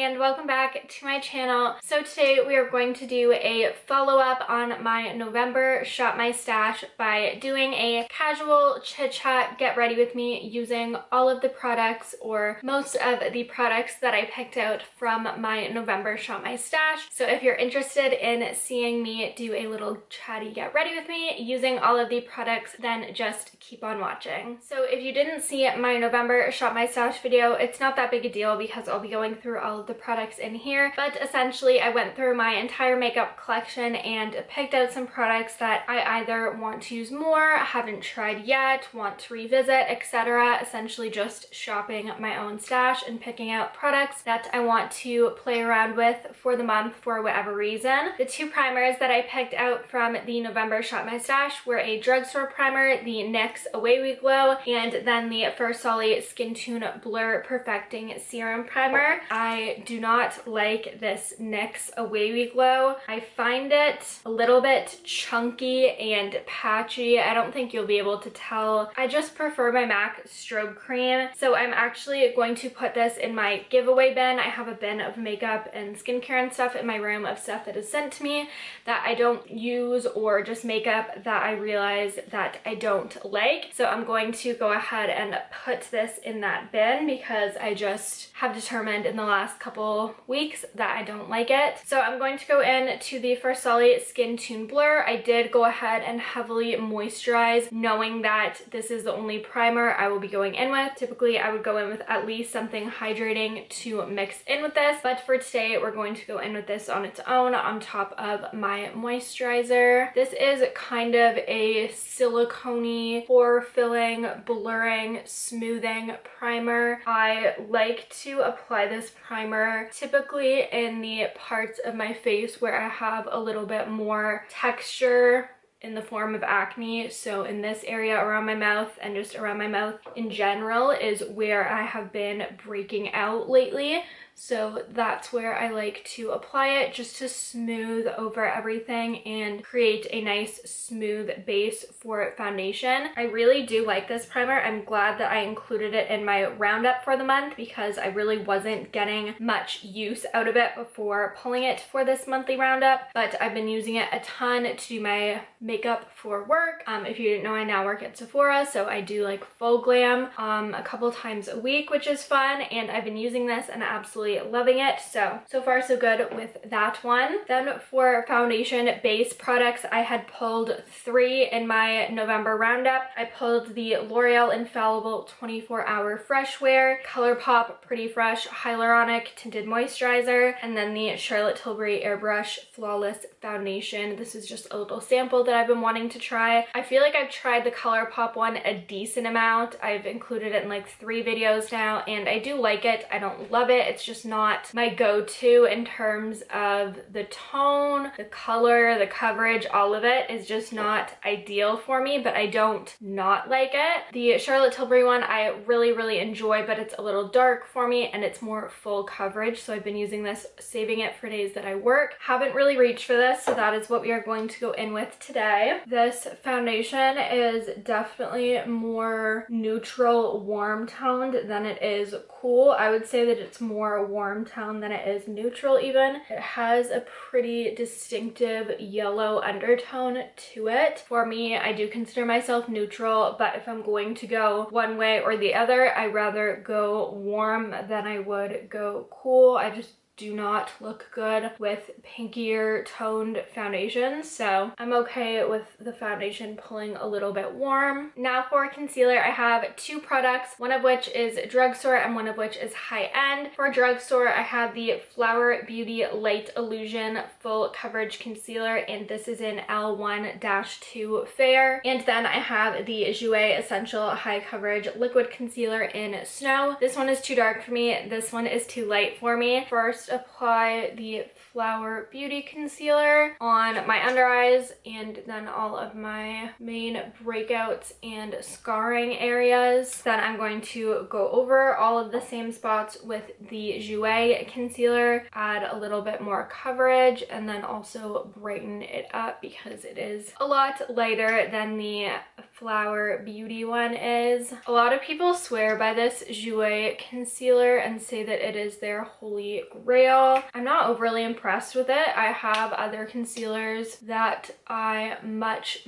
and welcome back to my channel. So today we are going to do a follow-up on my November Shop My Stash by doing a casual chit chat get ready with me using all of the products or most of the products that I picked out from my November Shop My Stash. So if you're interested in seeing me do a little chatty get ready with me using all of the products, then just keep on watching. So if you didn't see my November Shop My Stash video, it's not that big a deal because I'll be going through all of the products in here, but essentially I went through my entire makeup collection and picked out some products that I either want to use more, haven't tried yet, want to revisit, etc. Essentially just shopping my own stash and picking out products that I want to play around with for the month for whatever reason. The two primers that I picked out from the November Shop My Stash were a drugstore primer, the NYX Away We Glow, and then the First Solly Skin Tune Blur Perfecting Serum Primer. I do not like this NYX Away We Glow. I find it a little bit chunky and patchy. I don't think you'll be able to tell. I just prefer my MAC strobe cream. So I'm actually going to put this in my giveaway bin. I have a bin of makeup and skincare and stuff in my room of stuff that is sent to me that I don't use, or just makeup that I realize that I don't like. So I'm going to go ahead and put this in that bin because I just have determined in the last couple weeks that I don't like it. So I'm going to go in to the First Solly Skin Tune Blur. I did go ahead and heavily moisturize, knowing that this is the only primer I will be going in with. Typically I would go in with at least something hydrating to mix in with this, but for today we're going to go in with this on its own on top of my moisturizer. This is kind of a silicone-y, pore-filling, blurring, smoothing primer. I like to apply this primer typically in the parts of my face where I have a little bit more texture in the form of acne. So in this area around my mouth and just around my mouth in general is where I have been breaking out lately. So that's where I like to apply it, just to smooth over everything and create a nice smooth base for foundation. I really do like this primer. I'm glad that I included it in my roundup for the month because I really wasn't getting much use out of it before pulling it for this monthly roundup, but I've been using it a ton to do my makeup for work. If you didn't know, I now work at Sephora, so I do like full glam a couple times a week, which is fun, and I've been using this and absolutely loving it. So far so good with that one. Then for foundation base products, I had pulled 3 in my November roundup. I pulled the L'Oreal Infallible 24-Hour Fresh Wear, Colourpop Pretty Fresh Hyaluronic Tinted Moisturizer, and then the Charlotte Tilbury Airbrush Flawless Foundation. This is just a little sample that I've been wanting to try. I feel like I've tried the Colourpop one a decent amount. I've included it in like 3 videos now, and I do like it. I don't love it. It's just not my go-to in terms of the tone, the color, the coverage. All of it is just not ideal for me, but I don't not like it. The Charlotte Tilbury one I really enjoy, but it's a little dark for me and it's more full coverage, so I've been using this, saving it for days that I work. Haven't really reached for this, so that is what we are going to go in with today. This foundation is definitely more neutral, warm toned than it is cool. I would say that it's more warm tone than it is neutral even. It has a pretty distinctive yellow undertone to it. For me, I do consider myself neutral, but if I'm going to go one way or the other, I'd rather go warm than I would go cool. I just do not look good with pinkier toned foundations, so I'm okay with the foundation pulling a little bit warm. Now for concealer, I have 2 products, one of which is drugstore and one of which is high-end. For drugstore, I have the Flower Beauty Light Illusion Full Coverage Concealer, and this is in L1-2 Fair. And then I have the Jouer Essential High Coverage Liquid Concealer in Snow. This one is too dark for me. This one is too light for me. First, apply the Flower Beauty Concealer on my under eyes and then all of my main breakouts and scarring areas. Then I'm going to go over all of the same spots with the Jouer Concealer, add a little bit more coverage, and then also brighten it up because it is a lot lighter than the Flower Beauty one is. A lot of people swear by this Jouer concealer and say that it is their holy grail. I'm not overly impressed with it. I have other concealers that I much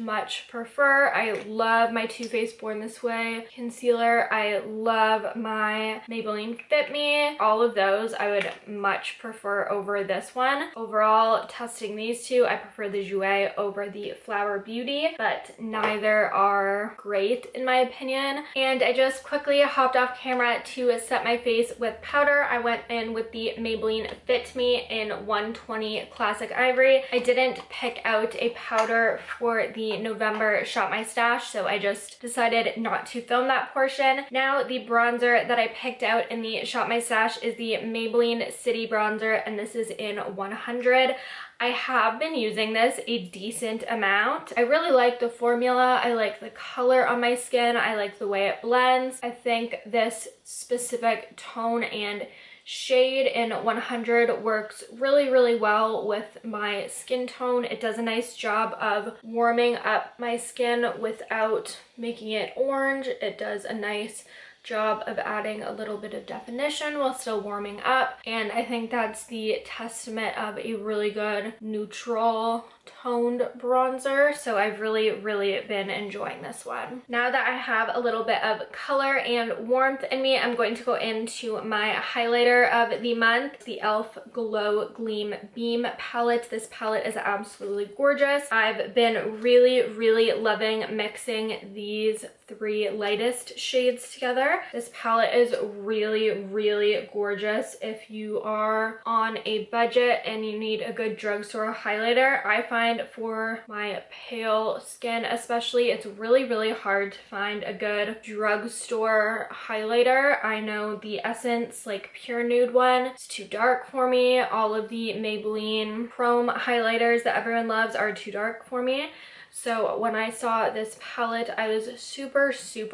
prefer. I love my Too Faced Born This Way concealer. I love my Maybelline Fit Me. All of those I would much prefer over this one. Overall, testing these two, I prefer the Jouer over the Flower Beauty, but neither are great in my opinion. And I just quickly hopped off camera to set my face with powder. I went in with the Maybelline Fit Me in 120 Classic Ivory. I didn't pick out a powder for the November Shop My Stash, so I just decided not to film that portion. Now the bronzer that I picked out in the Shop My Stash is the Maybelline City Bronzer, and this is in 100. I have been using this a decent amount. I really like the formula. I like the color on my skin. I like the way it blends. I think this specific tone and shade in 100 works really well with my skin tone. It does a nice job of warming up my skin without making it orange. It does a nice job of adding a little bit of definition while still warming up, and I think that's the testament of a really good neutral toned bronzer. So I've really been enjoying this one. Now that I have a little bit of color and warmth in me, I'm going to go into my highlighter of the month, the e.l.f. Glow Gleam Beam palette. This palette is absolutely gorgeous. I've been really loving mixing these three lightest shades together. This palette is really gorgeous. If you are on a budget and you need a good drugstore highlighter, I find for my pale skin especially, it's really hard to find a good drugstore highlighter. I know the Essence like Pure Nude one is too dark for me. All of the Maybelline Chrome highlighters that everyone loves are too dark for me. So when I saw this palette, I was super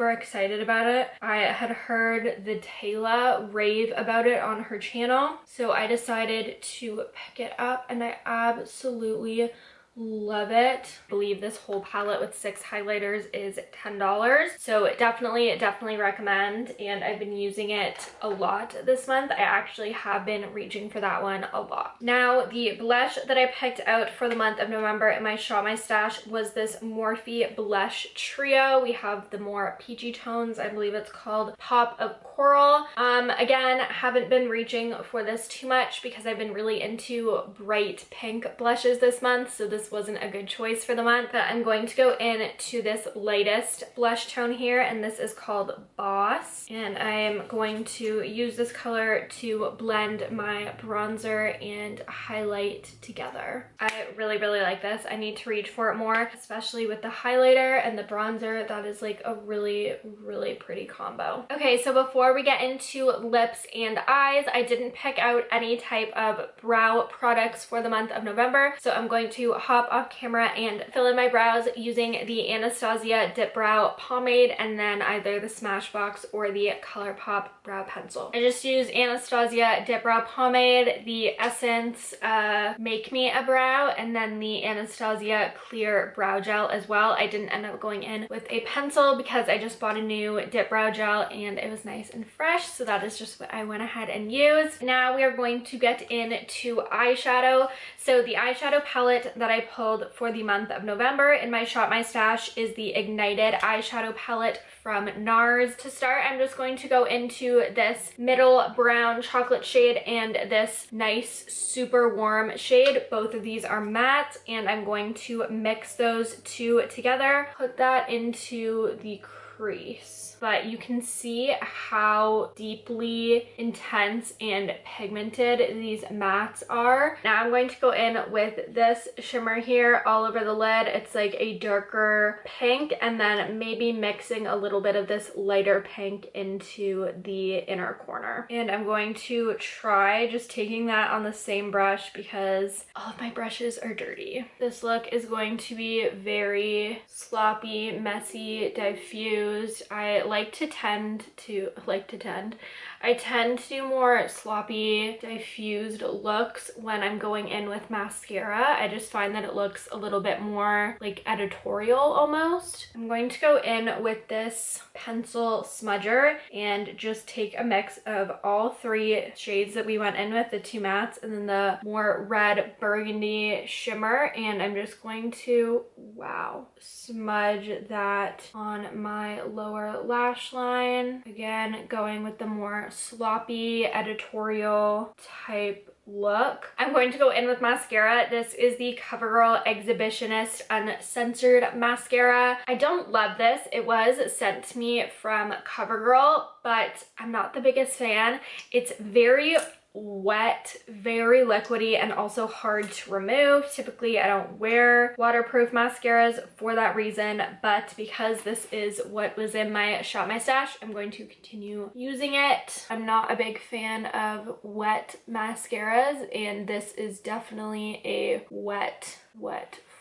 excited about it. I had heard the Taylor rave about it on her channel, so I decided to pick it up, and I absolutely love it. I believe this whole palette with 6 highlighters is $10, so definitely recommend, and I've been using it a lot this month. I actually have been reaching for that one a lot. Now the blush that I picked out for the month of November in my Shop My Stash was this Morphe blush trio. We have the more peachy tones. I believe it's called Pop of Coral. Again, haven't been reaching for this too much because I've been really into bright pink blushes this month, so this wasn't a good choice for the month. But I'm going to go in to this lightest blush tone here, and this is called Boss, and I am going to use this color to blend my bronzer and highlight together. I really like this. I need to reach for it more, especially with the highlighter and the bronzer. That is like a really pretty combo. Okay, so before we get into lips and eyes, I didn't pick out any type of brow products for the month of November, so I'm going to hop off camera and fill in my brows using the Anastasia Dip Brow Pomade and then either the Smashbox or the Colourpop Brow Pencil. I just used Anastasia Dip Brow Pomade, the Essence Make Me a Brow, and then the Anastasia Clear Brow Gel as well. I didn't end up going in with a pencil because I just bought a new dip brow gel and it was nice and fresh, so that is just what I went ahead and used. Now we are going to get into eyeshadow. So the eyeshadow palette that I pulled for the month of November in my Shop My Stash is the Ignited eyeshadow palette from NARS. To start, I'm just going to go into this middle brown chocolate shade and this nice super warm shade. Both of these are matte, and I'm going to mix those two together, put that into the crease. But you can see how deeply intense and pigmented these mattes are. Now I'm going to go in with this shimmer here all over the lid. It's like a darker pink, and then maybe mixing a little bit of this lighter pink into the inner corner. And I'm going to try just taking that on the same brush because all of my brushes are dirty. This look is going to be very sloppy, messy, diffuse. used. I tend to do more sloppy, diffused looks when I'm going in with mascara. I just find that it looks a little bit more like editorial almost. I'm going to go in with this pencil smudger and just take a mix of all three shades that we went in with, the two mattes and then the more red burgundy shimmer, and I'm just going to, wow, smudge that on my lower lash line. Again, going with the more sloppy editorial type look. I'm going to go in with mascara. This is the CoverGirl Exhibitionist Uncensored Mascara. I don't love this. It was sent to me from CoverGirl, but I'm not the biggest fan. It's very wet, very liquidy, and also hard to remove. Typically I don't wear waterproof mascaras for that reason, but because this is what was in my Shop My Stash, I'm going to continue using it. I'm not a big fan of wet mascaras, and this is definitely a wet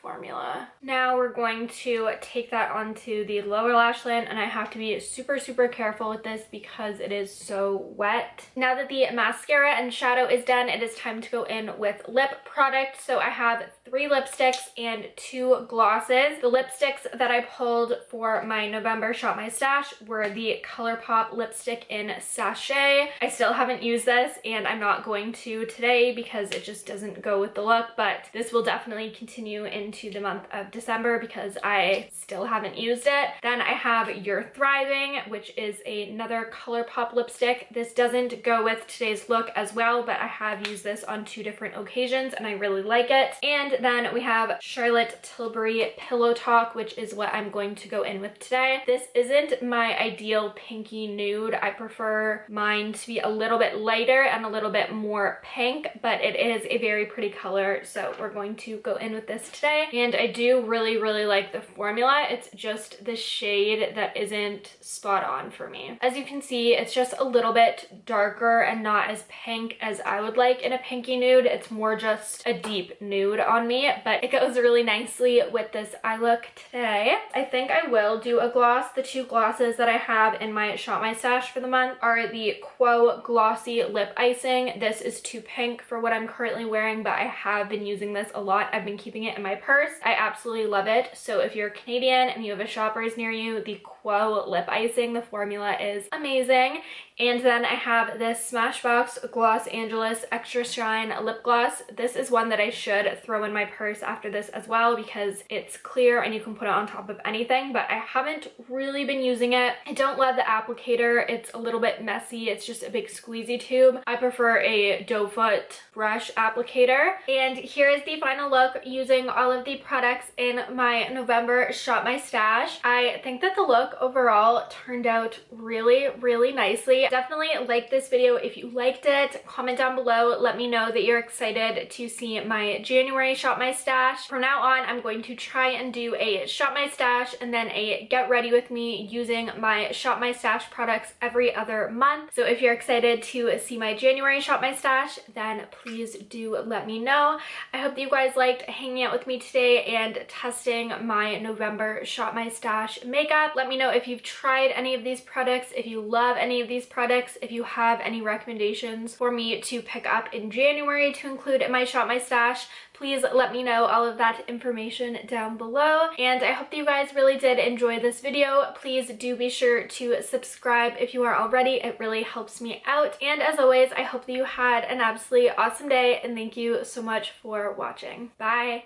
formula. Now we're going to take that onto the lower lash line, and I have to be super careful with this because it is so wet. Now that the mascara and shadow is done, it is time to go in with lip product. So I have 3 lipsticks and 2 glosses. The lipsticks that I pulled for my November Shop My Stash were the Colourpop Lipstick in Sashay. I still haven't used this, and I'm not going to today because it just doesn't go with the look, but this will definitely continue into the month of December because I still haven't used it. Then I have You're Thriving, which is another Colourpop lipstick. This doesn't go with today's look as well, but I have used this on 2 different occasions and I really like it. And then we have Charlotte Tilbury Pillow Talk, which is what I'm going to go in with today. This isn't my ideal pinky nude. I prefer mine to be a little bit lighter and a little bit more pink, but it is a very pretty color, so we're going to go in with this today. And I do really like the formula. It's just the shade that isn't spot on for me. As you can see, it's just a little bit darker and not as pink as I would like in a pinky nude. It's more just a deep nude on me, but it goes really nicely with this eye look today. I think I will do a gloss. The 2 glosses that I have in my Shop My Stash for the month are the Quo Glossy Lip Icing. This is too pink for what I'm currently wearing, but I have been using this a lot. I've been keeping it in my purse. I absolutely love it. So if you're Canadian and you have a Shoppers near you, the Quo Lip Icing, the formula is amazing. And then I have this Smashbox Gloss Angeles Extra Shine Lip Gloss. This is one that I should throw in my purse after this as well because it's clear and you can put it on top of anything, but I haven't really been using it. I don't love the applicator. It's a little bit messy. It's just a big squeezy tube. I prefer a doe foot brush applicator. And here is the final look using all of the products in my November Shop My Stash. I think that the look overall turned out really nicely. Definitely like this video if you liked it. Comment down below. Let me know that you're excited to see my January Shop My Stash. From now on, I'm going to try and do a Shop My Stash and then a Get Ready With Me using my Shop My Stash products every other month. So if you're excited to see my January Shop My Stash, then please do let me know. I hope that you guys liked hanging out with me today and testing my November Shop My Stash makeup. Let me know if you've tried any of these products, if you love any of these products, if you have any recommendations for me to pick up in January to include in my Shop My Stash. Please let me know all of that information down below. And I hope that you guys really did enjoy this video. Please do be sure to subscribe if you are already. It really helps me out. And as always, I hope that you had an absolutely awesome day and thank you so much for watching. Bye!